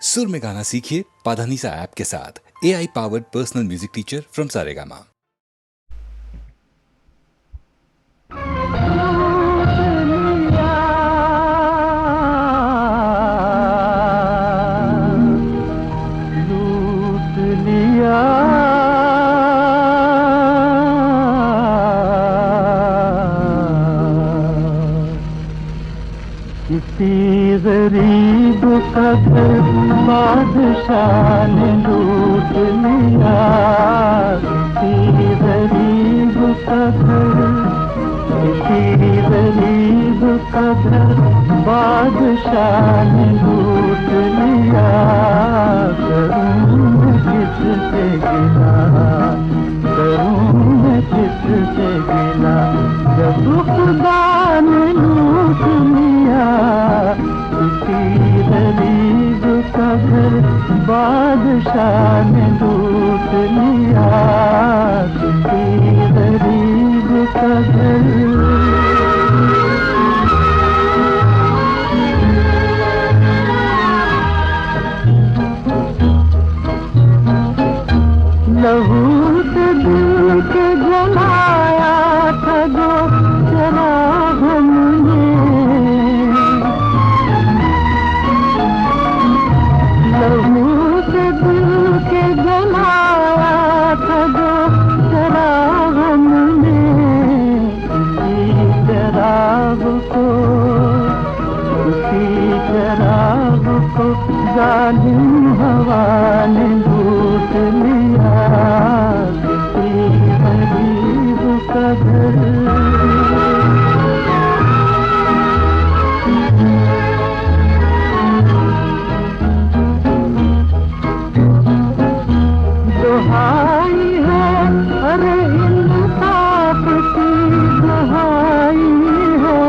सुर में गाना सीखिए पाधानीसा ऐप के साथ। AI powered personal music teacher from Saregama. लूट लिया किसी गरीब का घर बादशाह ने लूट लिया। किसी गरीब का घर, किसी गरीब का घर बादशाह ने लूट लिया। करूं मैं किससे गिला, करूं मैं किससे गिला, जब खुदा ने लूट लिया। किसी गरीब का घर बादशाह ने लूट लिया। किसी गरीब का घर। लहू से दिल के जलाया था जो शराब हमने, लहू से दिल के जलाया था जो शराब हमने। उसी शराब को, उसी शराब को जालिम हवा ने लूट लिया। किसी गरीब का घर। दुहाई है अरे इंसाफ की दुहाई है,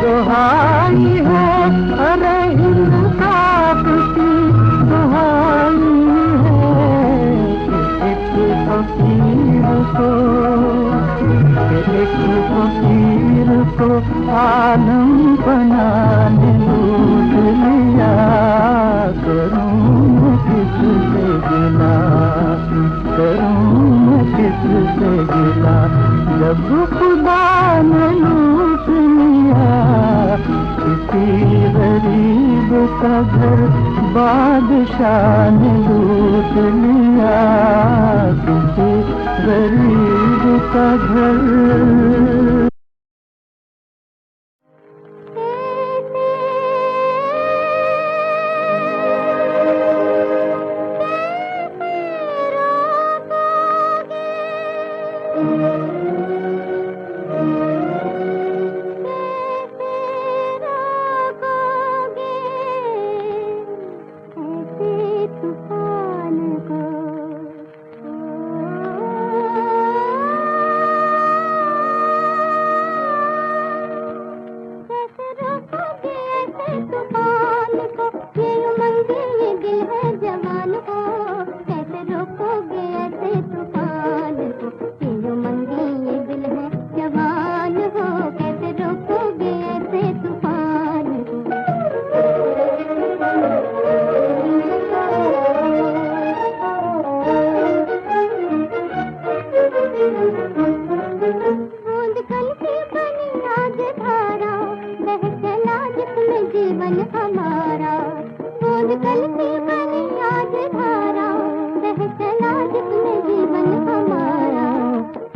दुहाई है अरे इंसाफ की दुहाई है। एक फकीर को, एक फकीर को आलम बनाने लूट लिया। करूं किससे गिला, करूं किससे गिला, जब खुदा ने लूट लिया। किसी गरीब का घर बादशाह ने लूट लिया। किसी गरीब का घर।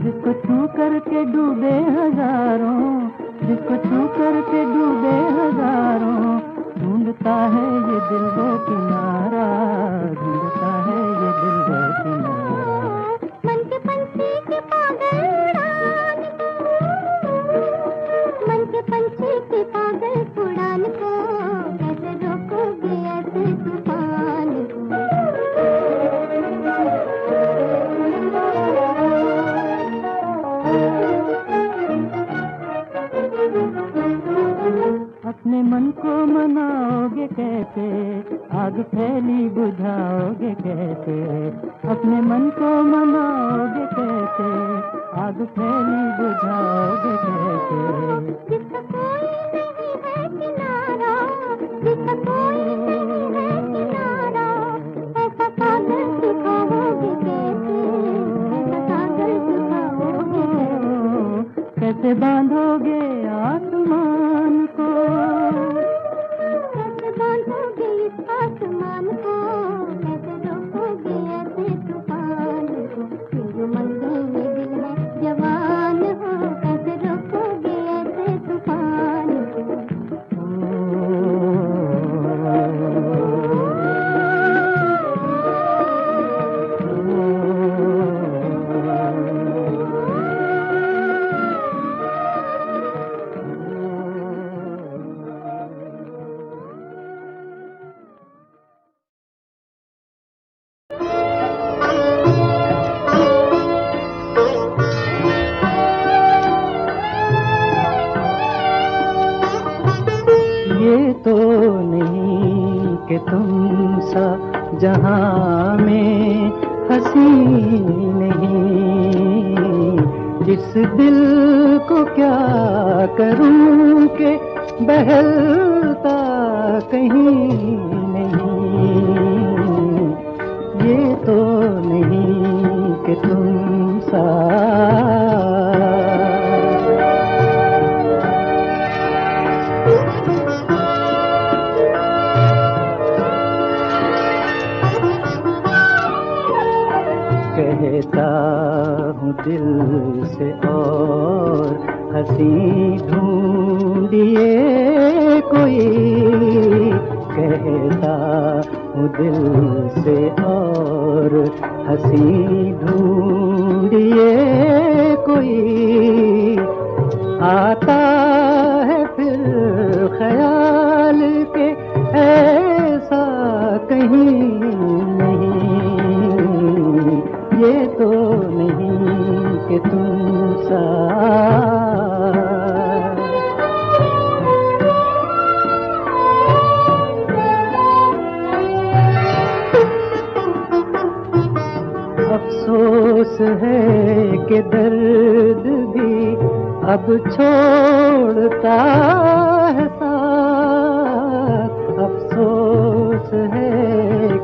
जिसको छू करके डूबे हजारों, जिसको छू करके डूबे हजारों, ढूंढता है ये दिल वो किनारा, ढूंढता है ये दिल वो किनारा। मन के पंछी के पागल उड़ान को, मन के पंछी के पागल उड़ान को, कैसे रोकोगे ऐसे तूफान को। अपने मन को मनाओगे कैसे, आग फैली बुझाओगे कैसे। अपने मन को मनाओगे कैसे, आग फैली बुझाओगे कैसे। जिसका कोई नहीं ये तो नहीं कि तुम सा जहां में हंसी नहीं, जिस दिल को क्या करूं कि बहलता कहीं नहीं। ये तो नहीं कि तुम सा कहता हूँ दिल से और हंसी ढूंढिए कोई, कहता हूँ दिल से और हंसी ढूंढिए कोई, आता है फिर ख्याल के ऐसा कहीं नहीं। ये तो नहीं कि तुम सा अफसोस है कि दर्द भी अब छोड़ता है साथ, अफसोस है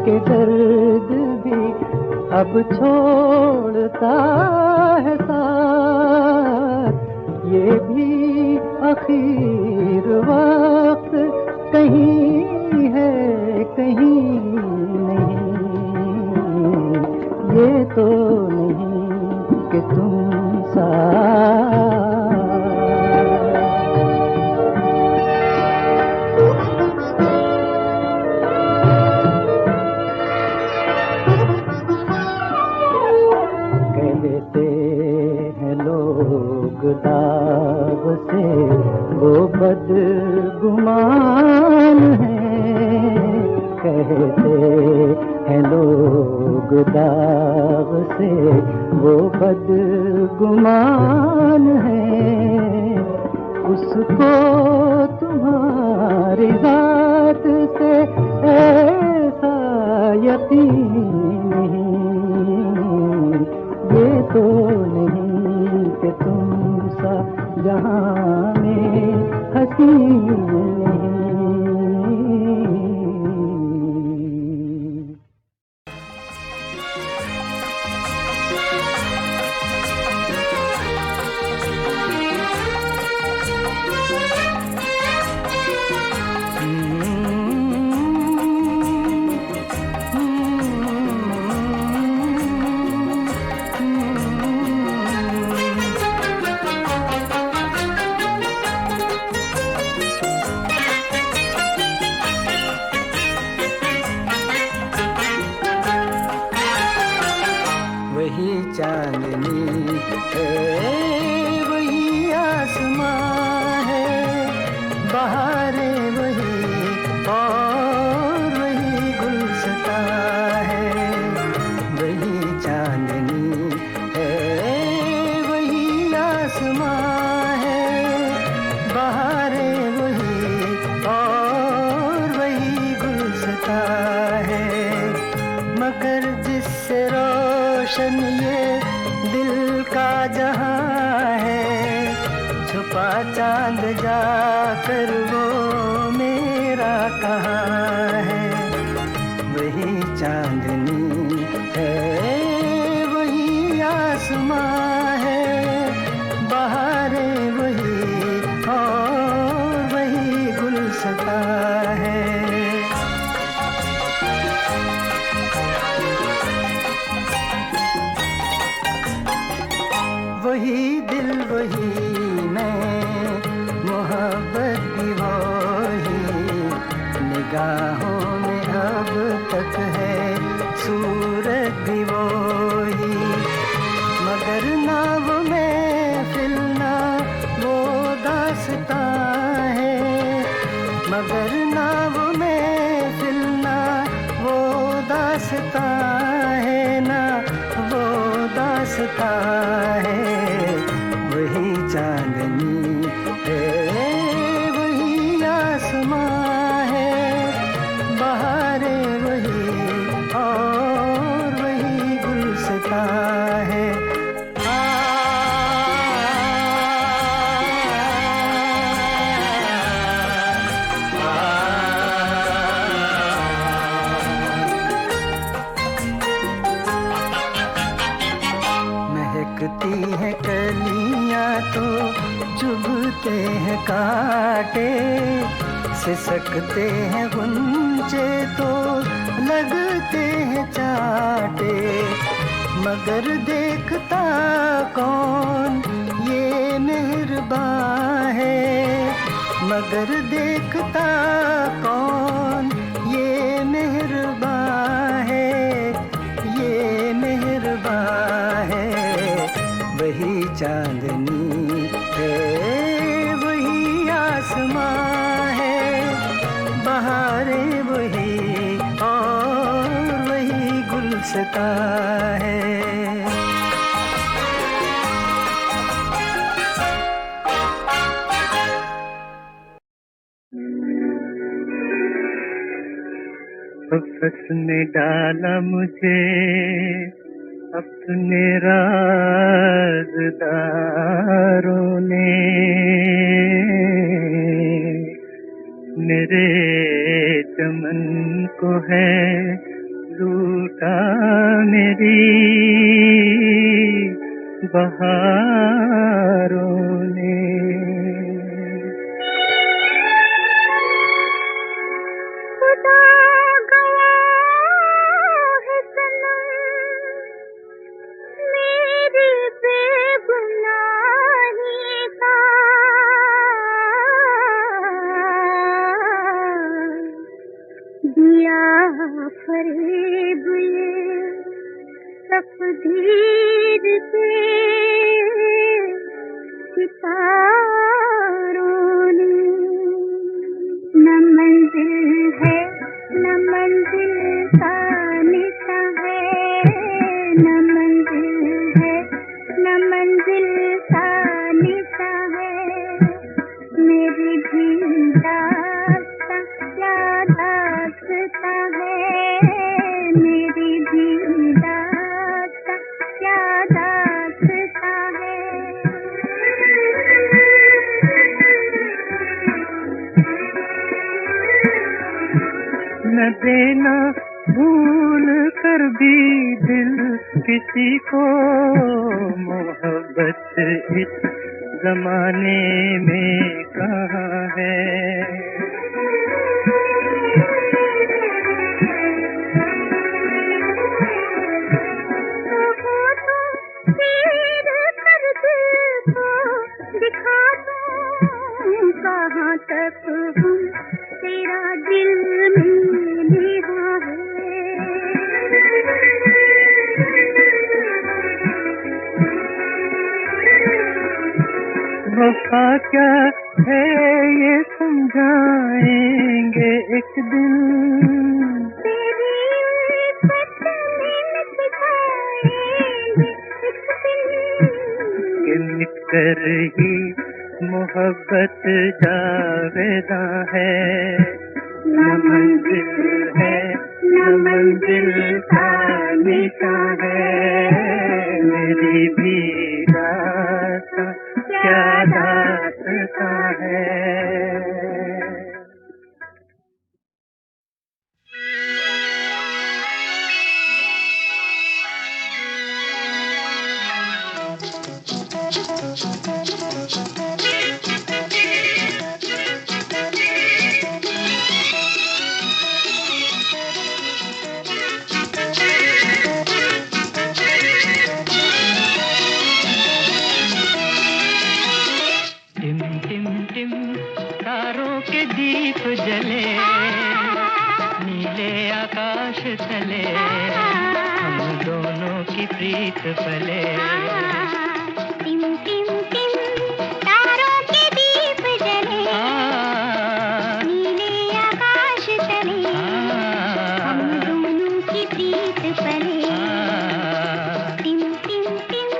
कि दर्द भी अब छोड़ता है साथ, ये भी आखिर वक्त कहीं है कहीं नहीं। ये तो नहीं कि तुम सा दाग से वो बदगुमान है, कहते हैं लोग दाग से वो बदगुमान है, उसको तुम्हारी जात से ऐसा यकीन नहीं। ये तो नहीं कि तुम सा जहां में हंसी नहीं। वही चांदनी है, वही आसमां है, बहारें वही और वही गुलस्तां है। वही चांदनी है, वही आसमां है, बहारें वही और वही गुलस्तां है, मगर जिससे रोशन ये दिल का जहां है, छुपा चांद जाकर वो मेरा कहाँ है। वही चांदनी है, वही आसमां है, बहारें वही और वही गुलस्तां है। वही दिल वही मैं, मोहब्बत भी वही, निगाहों में अब तक है सूरत भी वही, मगर ना वो महफिल ना वो दास्तां है, मगर ना वो महफिल ना वो दास्तां है, ना वो दास्तां है। वही चांदनी है, वही आसमां चुभते हैं कांटे, सिसकते हैं गुंजे तो लगते हैं चाटे, मगर देखता कौन ये मेहरबान है, मगर देखता कौन ये मेहरबान है, ये मेहरबान है। वही चांदनी है, वही आसमां है, बहारें वही और वही गुलस्तां है। फस में डाला मुझे अपने राज़दारों ने, मेरे चमन को है लूटा मेरी बहारों ने। फरेब ये तकदीर के सितारों ने, न मंजिल है न मंजिल का निशा है, न मंजिल है न मंजिल का निशा है, मेरी भी दास्तां क्या दास्तां है, मेरी भी दास्तां क्या दास्तां है। न देना भूल कर भी दिल किसी को, मोहब्बत इस जमाने में कहाँ है। कहाँ तक हूँ तेरा दिल में लिहा है, वफा क्या है ये समझाएंगे एक दिन, तेरी उल्फत में मिट जाएंगे एक दिन, कि मिट कर ही मोहब्बत जावेदा है। न मंजिल है न मंजिल का निशान है, मेरी भी दास्तां क्या दास्तां है। दीप जले नीले आकाश तले, हम दोनों की प्रीत पले। टिम टिम टिम तारों के दीप जले नीले आकाश तले, हम दोनों की प्रीत पले। टिम टिम टिम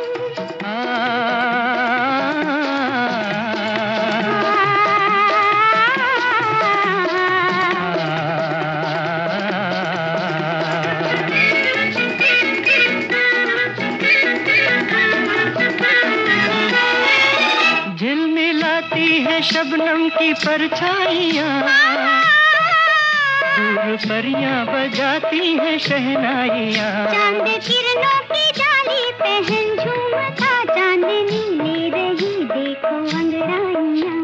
शबनम की परछाइयाँ, दूर परियां बजाती हैं शहनाइयाँ। चांद किरणों की डाली पहन झूमता, चांदनी ले रही देखो अंगड़ाइयाँ।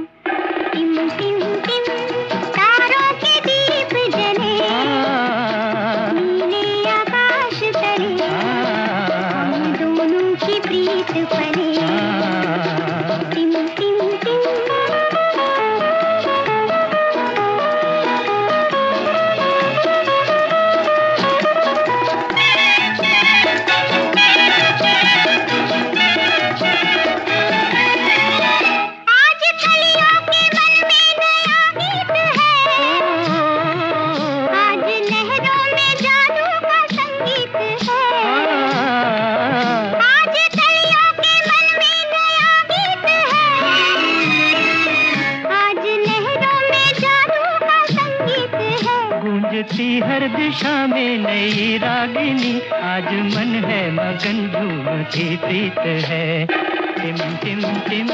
बजती हर दिशा में नई रागिनी, आज मन है मगन झूमती प्रीत है। टिम टिम टिम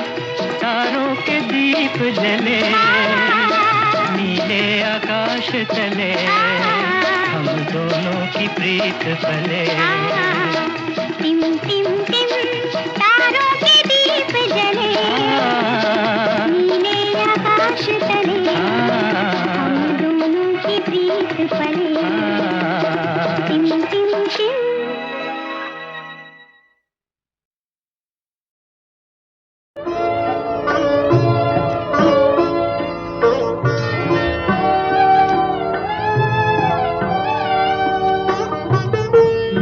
तारों के दीप जले, नीले आकाश तले, हम दोनों की प्रीत पले। टिम टिम टिम तारों के दीप जले, नीले आकाश तले, हम दोनों की प्रीत पले। टिम टिम टिम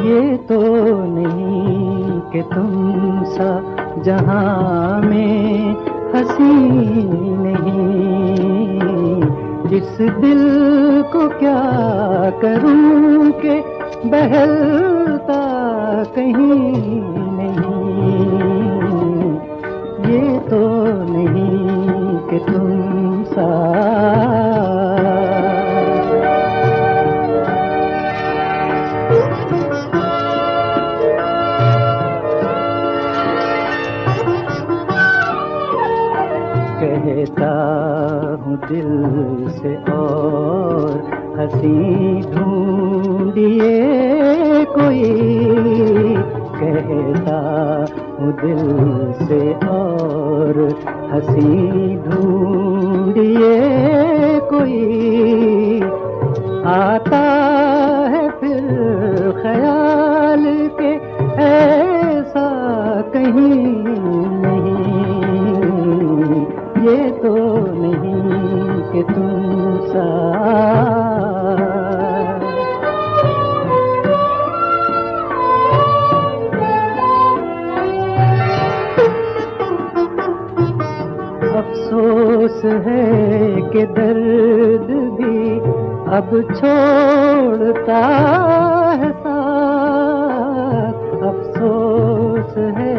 ये तो नहीं कि तुम सा जहां में हंसी नहीं, जिस दिल को क्या करूं कि बहलता कहीं नहीं। ये तो नहीं कि तुम सा कहता हूँ दिल से और हंसी ढूंढिए कोई, कहता हूँ दिल से और हंसी ढूंढिए कोई। आता है फिर ख्याल के ऐसा कहीं नहीं। ये तो नहीं कि तुम सा अफसोस है कि दर्द भी अब छोड़ता है साथ। अफसोस है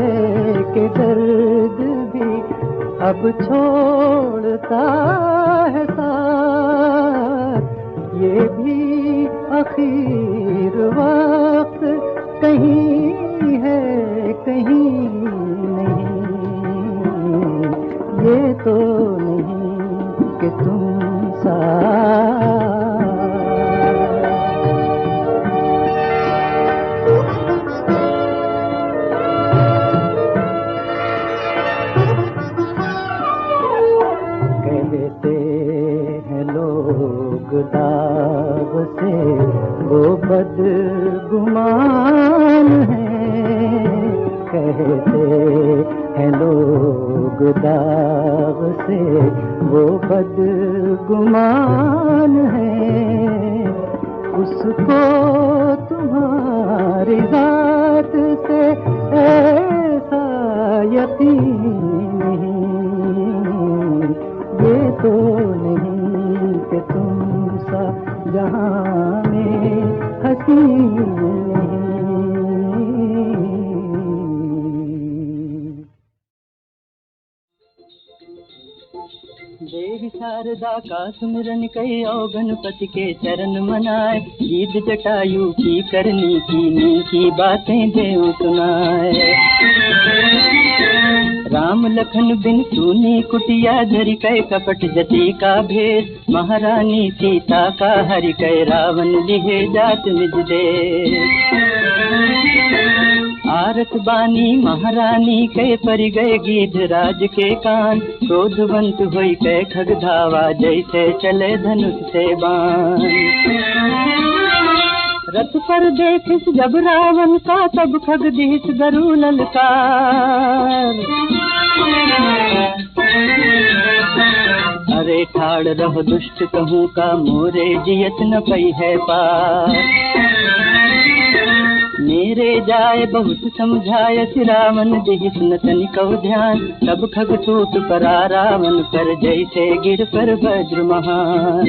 कि दर्द भी अब छोड़ता है साथ। ये भी आखिर वक्त कहीं है कहीं नहीं। ये तो नहीं कि तुम सा दाग से वो बदगुमान है। कहते हैं लोग दाग से वो बदगुमान है। उसको तुम्हारी जात से ऐसा यकीन नहीं। ये तो नहीं कि तुम सा जहां में हंसी नहीं। देवी शारदा का सुमिरन कई और गणपति के चरण मनाए। ईद जटायु की करनी की बातें देव सुनाए। राम लखन बिन सुनी कुटिया धरि कै कपट जति का भेद। महारानी सीता का हरि कै रावण लिहे जात निज देश। आरत बानी महारानी कै परि गए गीध राज के कान। क्रोधवंत होई कै खग धावा जैसे चले धनुष से बाण। रथ पर देखिस जब रावण का तब खग दिहिस गरु ललकार। अरे ठाड़ रहो दुष्ट कहूँ का मोरे जियत न पई है पार। मेरे जाए बहुत समझाय रावण दिहिस न तनिकौ ध्यान। तब खग टूट परा रावण पर जैसे गिर पर वज्र महान।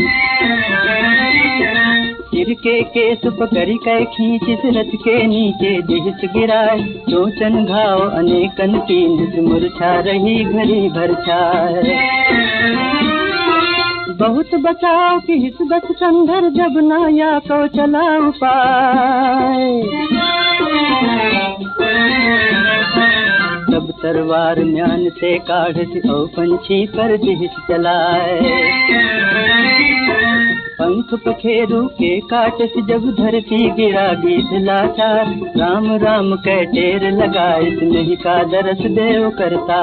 सिर के केस पकड़ी कै खींचिस रथ के नीचे दिहिस गिराए। चोचन घाव अनेकन तीन मूर्छा रही घड़ी भर छाए। बहुत बचाव की हिस्बत संघर जब ना या को चला उपाय, तब तरवार म्यान से काढ़त ओ पंछी पर दिश चलाए। पंख पखेरु के काट से जब धरती गिरा गीत लाचार, राम राम कह टेर लगा इसमें का दरस देव करता।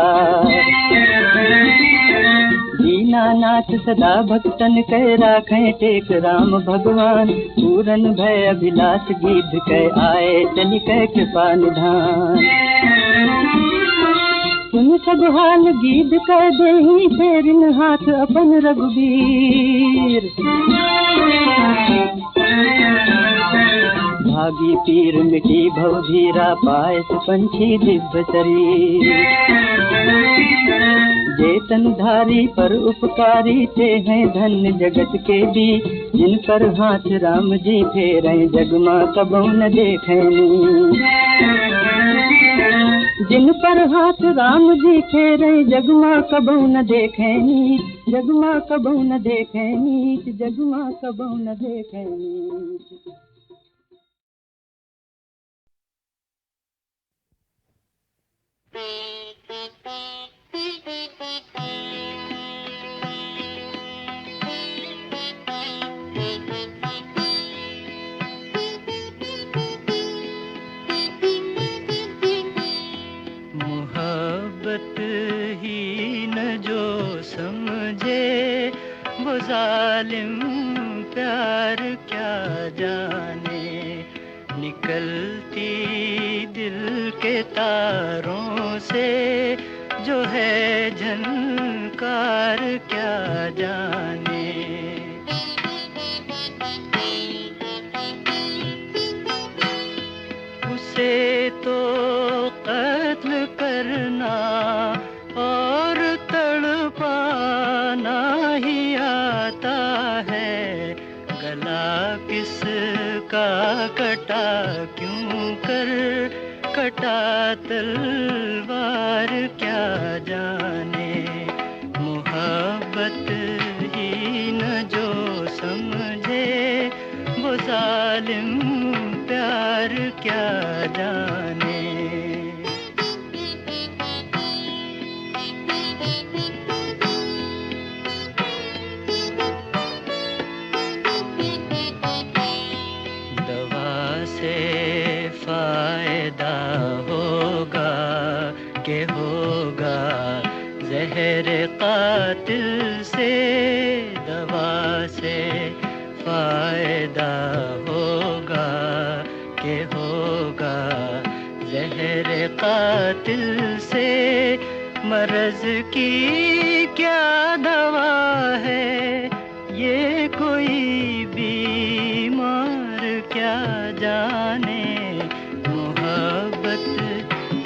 दीनानाथ सदा भक्तन कह राखें टेक राम भगवान, पूरन भय अभिलाष गीध कह आए चली कह कृपा निधान। सुन सब हाल गीध कह देहि फेरिन हाथ अपन रघुबीर, भागी पीर मिटी भव धीरा पाए पंछी दिव्य शरीर। जेतन धारी पर उपकारी थे हैं धन्य जगत के भी, जिन पर हाथ राम जी फेरें जगमा कबौ न देखें। जिन पर हाथ राम जी फेरें जगमा कबौ न देखें, जगमा कबौ न देखें, जगमा कबौ न देखें। मोहब्बत ही न जो समझे वो जालिम प्यार क्या जाने, निकलती दिल के तारों से जो है झनकार क्या जाने। उसे तो कत्ल करना और तड़पाना ही आता है, गला किसका कटा क्यों कर कटा तलवार क्या जाने। मोहब्बत ही न जो समझे वो जालिम प्यार क्या जाने। दवा से फायदा होगा के होगा जहर कातिल से, दवा से फायदा होगा के होगा जहर कातिल से। मर्ज की क्या दवा है ये कोई बीमार क्या जाने। मोहब्बत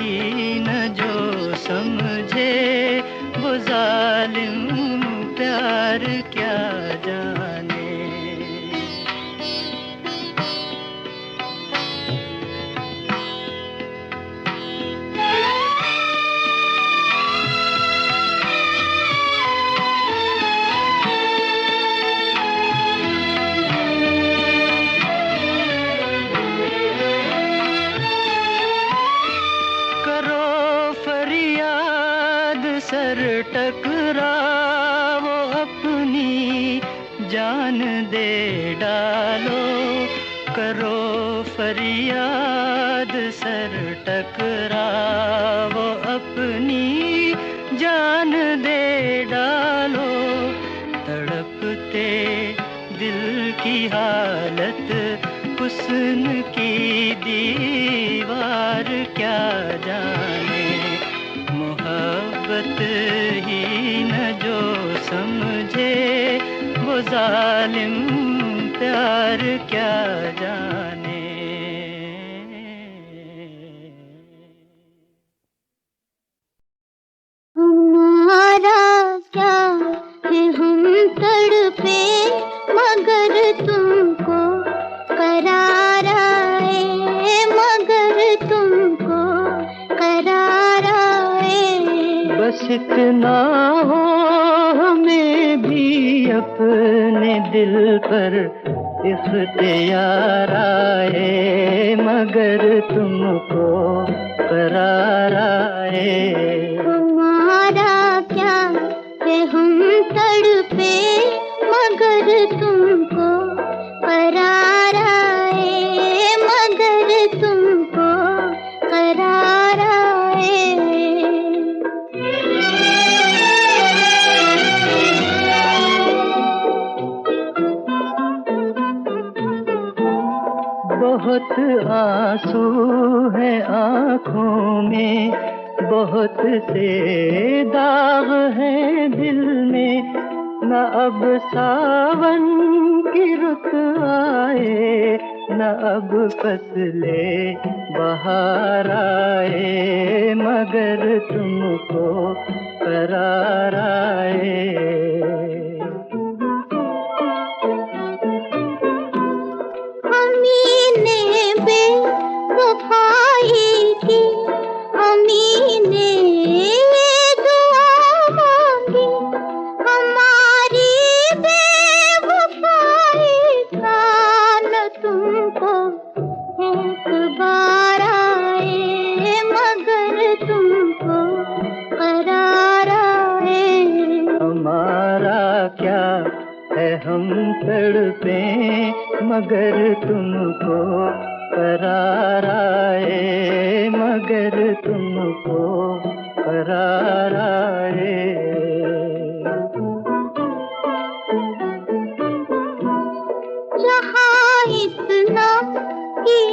ही न जो समझे वो जालिम प्यार क्या जाने। सर टकराओ अपनी जान दे डालो, करो फरियाद सर टकराओ अपनी जान दे डालो। तड़पते दिल की हालत हुस्न की दीवार क्या जाने। मोहब्बत ही न जो समझे वो जालिम प्यार क्या जाने। हमारा क्या कि हम तड़पे मगर तुमको करार आए, मगर तुमको करार आए। बस इतना हो हमें भी अपने दिल पर इख्तियार आए, मगर तुमको करार आए। हमारा क्या है हम तड़पे, मगर तुमको करार आए, मगर तुमको करार आए। बहुत आंसू है आँखों में, बहुत से दाग हैं दिल में, न अब सावन की रुत आए, न अब फसले बहार आए, मगर तुमको करार आए। अमीने बेवफाई की, अमीने दुआ मांगी, हमारी बेवफाई का न तुमको एक बार आए, मगर तुमको करार आए। हमारा क्या है हम तड़पे, मगर तुमको करार आए, मगर तुमको करार आए। जहाँ इतना किया